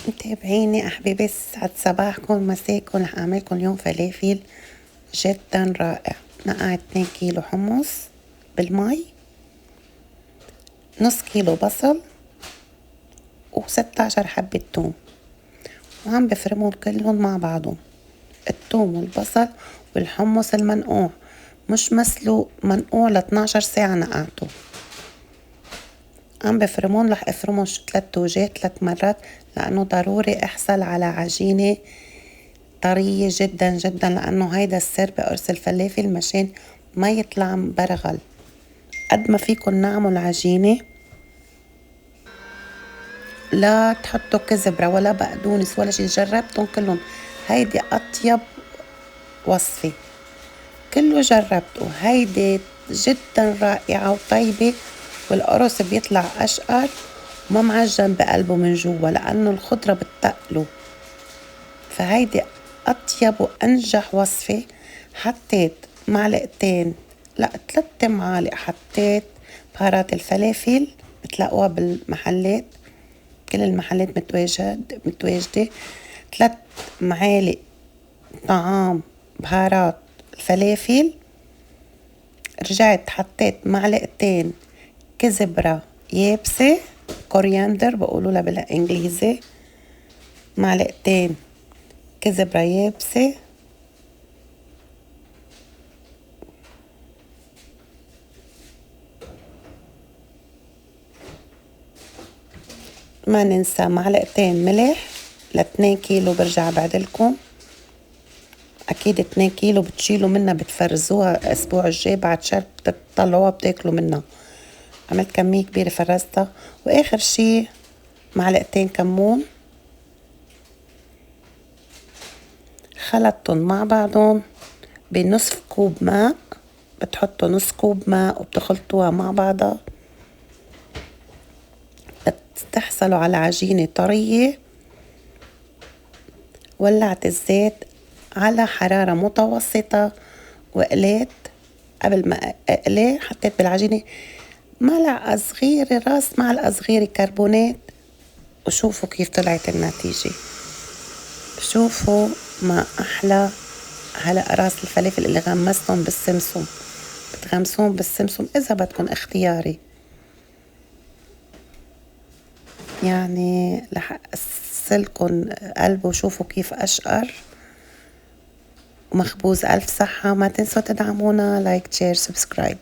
متابعيني أحبابي، سعد صباحكم مساكم. رح أعملكم اليوم فلافل جدا رائع. نقعت 2 كيلو حمص بالمي، نص كيلو بصل، و16 حبة توم، وعم بفرمهم كلهم مع بعضهم. التوم والبصل والحمص المنقوع، مش مسلوق، منقوع ل 12 ساعة نقعته. عم بفرمون، رح افرمهم 3 توجات 3 مرات، لأنه ضروري احصل على عجينة طرية جدا جدا، لأنه هيدا السر بقرص الفلافل مشان ما يطلع مبرغل. قد ما فيكن نعمل العجينة، لا تحطوا كزبرة ولا بقدونس ولا شي، جربتهم كلهم، هيدي أطيب وصفة، كله جربته، هيدي جدا رائعة وطيبة، والقرص بيطلع أشقر وما معجن بقلبه من جوا، لأنه الخضرة بتقله. فهيدي أطيب وأنجح وصفة. حطيت معلقتين، لا 3 معالق، حطيت بهارات الفلافل بتلاقوها بالمحلات، كل المحلات متواجدة. 3 معالق طعام بهارات الفلافل. رجعت حطيت معلقتين كزبرة يابسة، كورياندر بقولوا لها بالانجليزي، معلقتين كزبرة يابسة، ما ننسى معلقتين ملح. ل2 كيلو برجع بعدلكم، اكيد 2 كيلو بتشيلوا منها بتفرزوها الاسبوع الجاي، بعد شهر بتطلعوها بتاكلوا منها. عملت كمية كبيرة فرزتها. واخر شي معلقتين كمون، خلطتهم مع بعضهم بنصف كوب ماء. بتحطوا نص كوب ماء وبتخلطوها مع بعضها، بتحصلوا على عجينة طرية. ولعت الزيت على حرارة متوسطة وقليت. قبل ما اقلي حطيت بالعجينة معلقة صغيرة، راس معلقة صغيرة كربونات، وشوفوا كيف طلعت النتيجة. شوفوا ما أحلى. هلأ راس الفلافل اللي غمستهم بالسمسم، بتغمسون بالسمسم إذا بدكن، اختياري يعني. رح أسلكن قلبه، وشوفوا كيف أشقر ومخبوز. ألف صحة. ما تنسوا تدعمونا، لايك شير سبسكرايب.